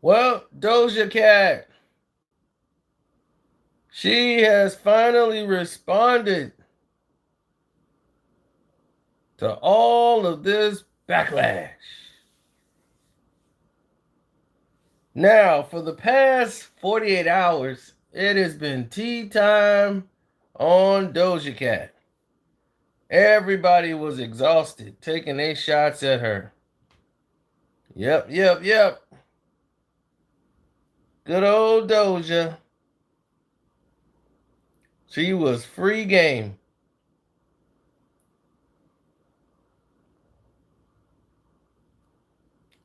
Well, Doja Cat, she has finally responded to all of this backlash. Now, for the past 48 hours, it has been tea time on Doja Cat. Everybody was exhausted, taking their shots at her. Yep. Good old Doja. She was free game.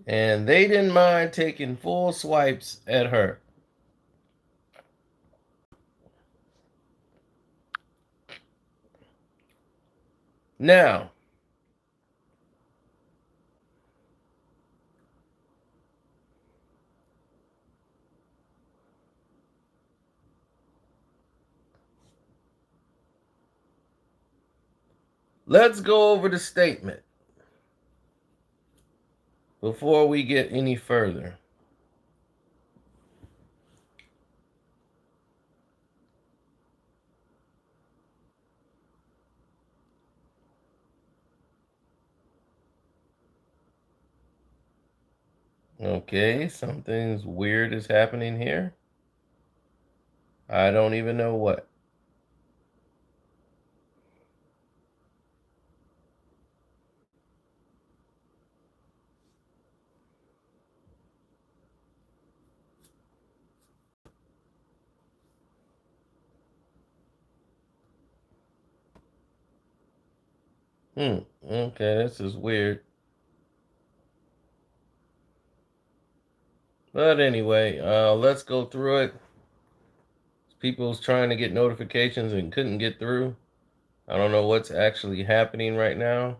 And they didn't mind taking full swipes at her. Now, let's go over the statement before we get any further. Okay, something's weird is happening here. I don't even know what. Okay, this is weird. But anyway, let's go through it. People's trying to get notifications and couldn't get through. I don't know what's actually happening right now.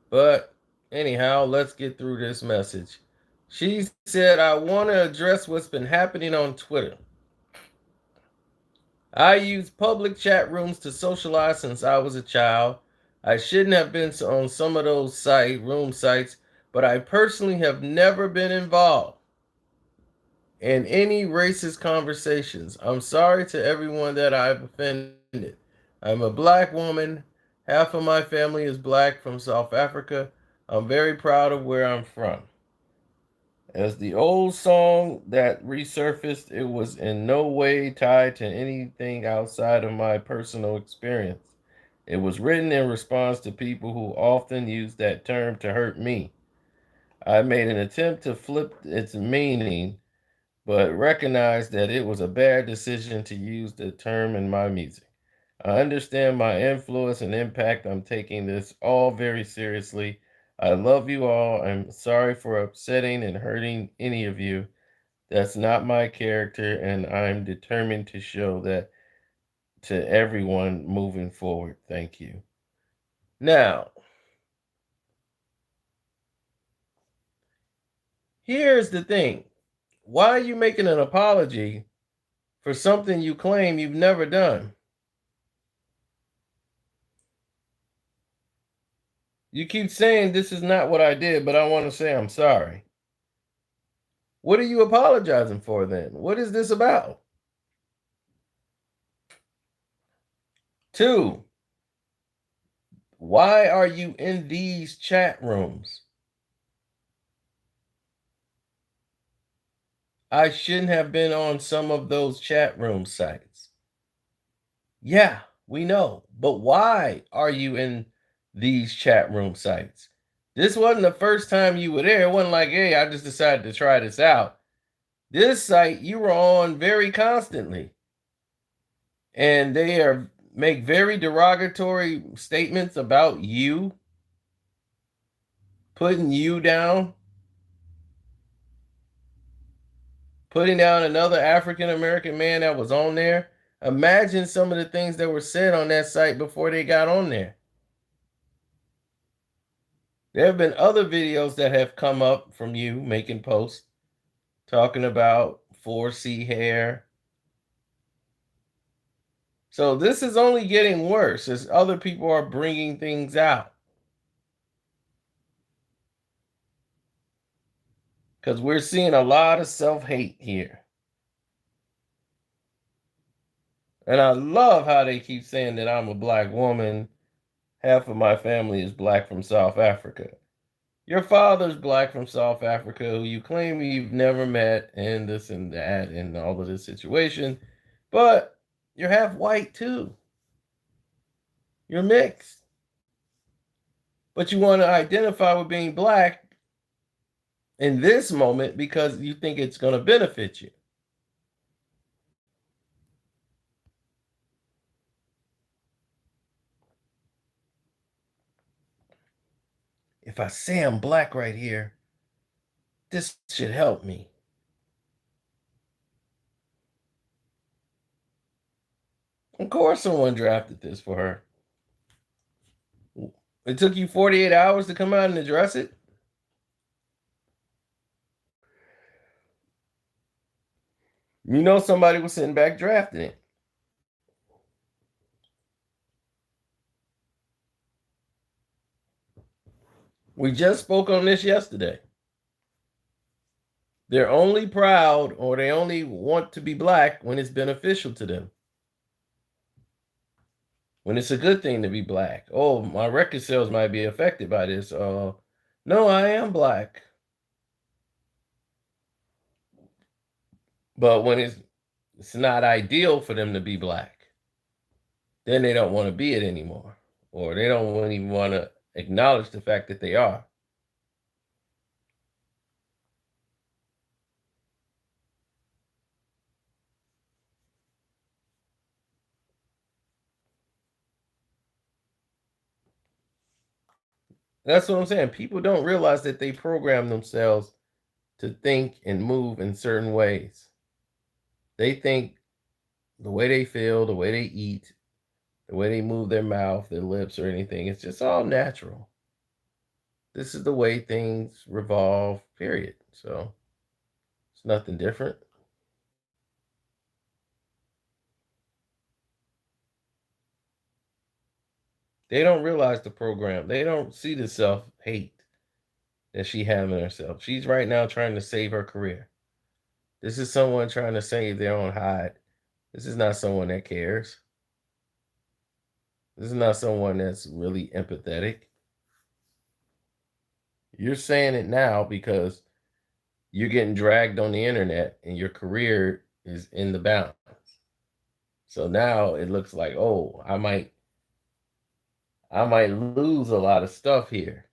But anyhow, let's get through this message. She said, I want to address what's been happening on Twitter. I use public chat rooms to socialize since I was a child. I shouldn't have been on some of those room sites, but I personally have never been involved in any racist conversations. I'm sorry to everyone that I've offended. I'm a black woman. Half of my family is black from South Africa. I'm very proud of where I'm from. As the old song that resurfaced, it was in no way tied to anything outside of my personal experience. It was written in response to people who often use that term to hurt me. I made an attempt to flip its meaning, but recognized that it was a bad decision to use the term in my music. I understand my influence and impact. I'm taking this all very seriously. I love you all. I'm sorry for upsetting and hurting any of you. That's not my character, and I'm determined to show that to everyone moving forward. Thank you. Now, here's the thing. Why are you making an apology for something you claim you've never done? You keep saying this is not what I did, but I want to say I'm sorry. What are you apologizing for then? What is this about? Two, why are you in these chat rooms? I shouldn't have been on some of those chat room sites. Yeah, we know. But why are you in these chat room sites? This wasn't the first time you were there. It wasn't like, hey, I just decided to try this out. This site you were on very constantly. And make very derogatory statements about you, putting you down, putting down another African American man that was on there. Imagine some of the things that were said on that site before they got on there. There have been other videos that have come up from you making posts talking about 4C hair. So this is only getting worse as other people are bringing things out. because we're seeing a lot of self hate here. And I love how they keep saying that I'm a black woman. Half of my family is black from South Africa. Your father's black from South Africa, who you claim you've never met, and this and that, and all of this situation. But you're half white too. You're mixed. But you want to identify with being black in this moment because you think it's going to benefit you. If I say I'm black right here, this should help me. Of course, someone drafted this for her. It took you 48 hours to come out and address it? You know somebody was sitting back drafting it. We just spoke on this yesterday. They're only proud or they only want to be black when it's beneficial to them. When it's a good thing to be black. Oh, my record sales might be affected by this. No, I am black. But when it's not ideal for them to be black, then they don't want to be it anymore. Or they don't even want to acknowledge the fact that they are. That's what I'm saying. People don't realize that they program themselves to think and move in certain ways. They think the way they feel, the way they eat, the way they move their mouth, their lips, or anything, it's just all natural. This is the way things revolve, period. So it's nothing different. They don't realize the program. They don't see the self hate that she has in herself. She's right now trying to save her career. This is someone trying to save their own hide. This is not someone that cares. This is not someone that's really empathetic. You're saying it now because you're getting dragged on the internet and your career is in the balance. So now it looks like, oh, I might lose a lot of stuff here.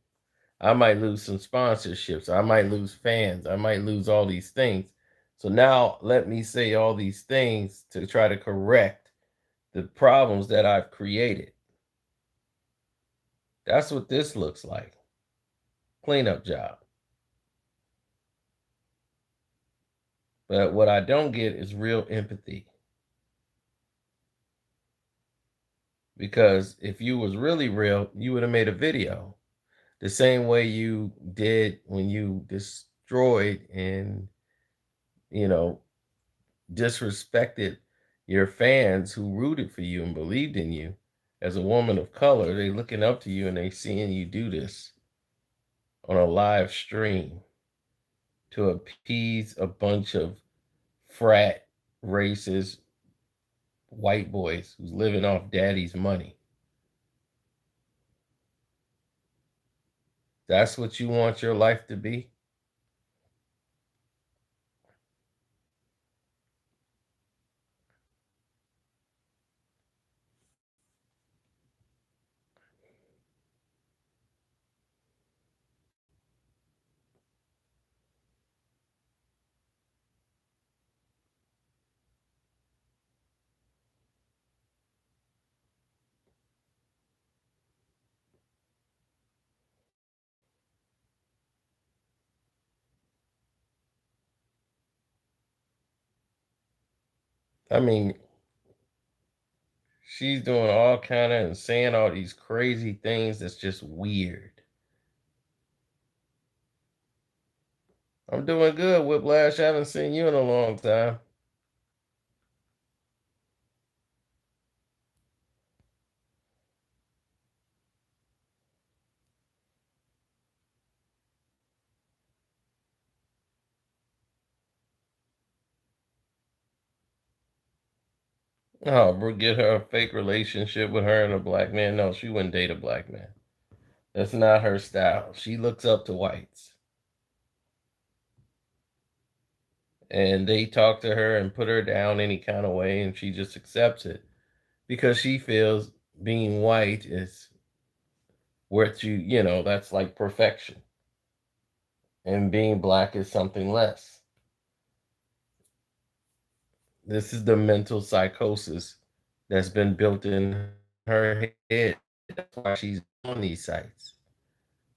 I might lose some sponsorships. I might lose fans. I might lose all these things. So now let me say all these things to try to correct the problems that I've created. That's what this looks like. Cleanup job. But what I don't get is real empathy. Because if you was really real, you would have made a video the same way you did when you destroyed and, you know, disrespected your fans who rooted for you and believed in you as a woman of color. They looking up to you and they seeing you do this on a live stream to appease a bunch of frat racist white boys who's living off daddy's money. That's what you want your life to be? I mean, she's doing all kind of and saying all these crazy things that's just weird. I'm doing good, Whiplash. I haven't seen you in a long time. Oh, bro, get her a fake relationship with her and a black man. No, she wouldn't date a black man. That's not her style. She looks up to whites. And they talk to her and put her down any kind of way, and she just accepts it because she feels being white is worth that's like perfection. And being black is something less. This is the mental psychosis that's been built in her head. That's why she's on these sites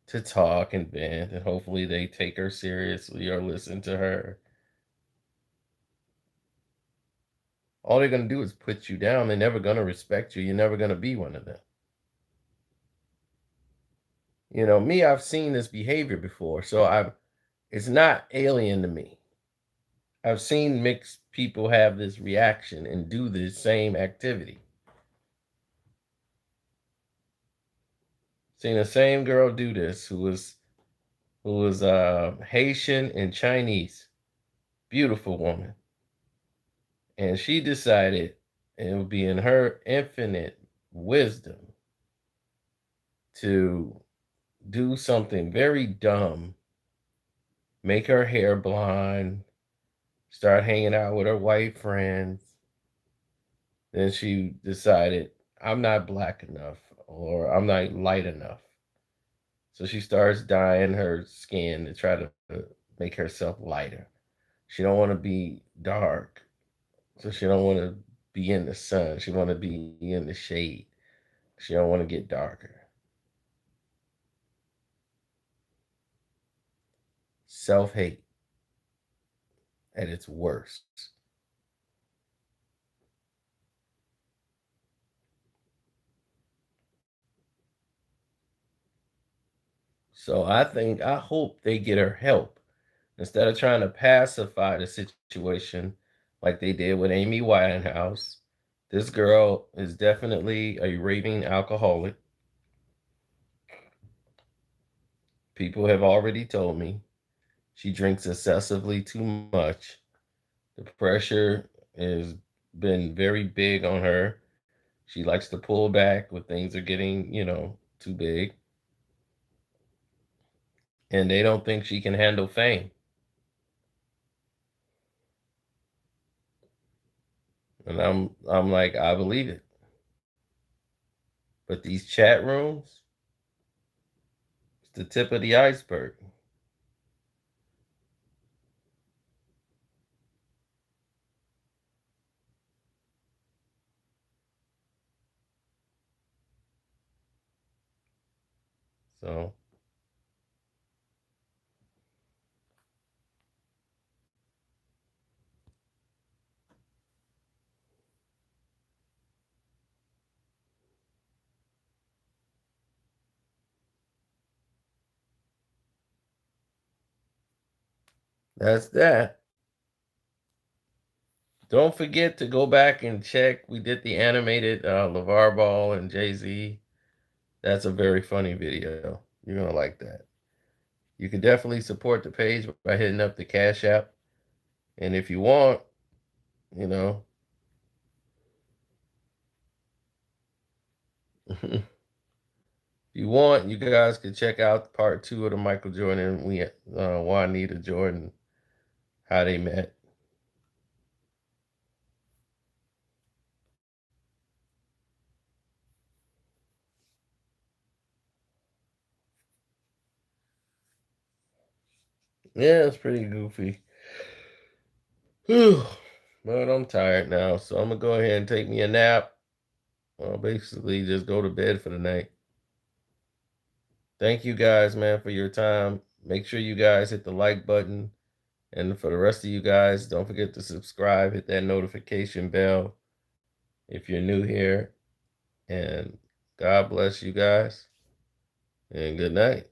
to talk and vent, and hopefully they take her seriously or listen to her. All they're gonna do is put you down. They're never gonna respect you. You're never gonna be one of them. Me, I've seen this behavior before, so it's not alien to me. I've seen mixed people have this reaction and do the same activity. Seen the same girl do this who was Haitian and Chinese, beautiful woman, and she decided it would be in her infinite wisdom to do something very dumb, make her hair blonde, start hanging out with her white friends. Then she decided, I'm not black enough or I'm not light enough. So she starts dyeing her skin to try to make herself lighter. She don't want to be dark. So she don't want to be in the sun. She want to be in the shade. She don't want to get darker. Self-hate at its worst. So I hope they get her help instead of trying to pacify the situation like they did with Amy Winehouse. This girl is definitely a raving alcoholic. People have already told me she drinks excessively too much. The pressure has been very big on her. She likes to pull back when things are getting, too big. And they don't think she can handle fame. And I'm like, I believe it. But these chat rooms, it's the tip of the iceberg. So that's that. Don't forget to go back and check. We did the animated LeVar Ball and Jay-Z. That's a very funny video. You're gonna like that. You can definitely support the page by hitting up the Cash App. And if you want, you know, if you want, you guys can check out part two of the Michael Jordan, Juanita Jordan, how they met. Yeah, it's pretty goofy. But I'm tired now, so I'm gonna go ahead and take me a nap. Basically, just go to bed for the night. Thank you guys, man, for your time. Make sure you guys hit the like button. And for the rest of you guys, don't forget to subscribe, hit that notification bell if you're new here. And God bless you guys. And good night.